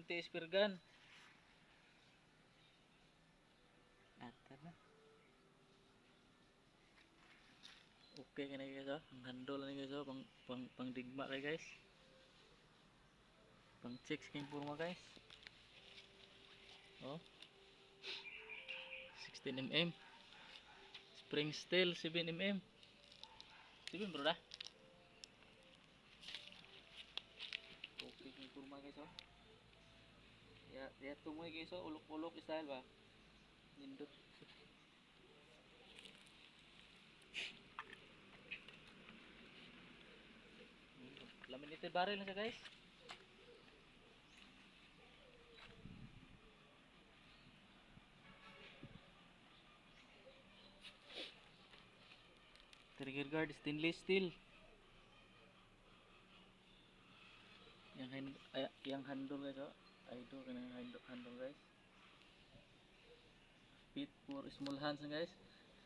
anti-spear gun. Ata na. Okay ka na guys oh. Ang handle na guys oh. Pang digma kay guys. Pang check skin purma guys. Oh. 16mm. Spring steel 7mm. 7 bro dah. Okay kay purma guys oh. Ya tumoy guys oh. Ulok-ulok style ba. Nindot. Laminated barrel na siya guys. Trigger guard stainless steel. Yang handle guys oh. Ito kanang handle guys. Fit for small hands guys.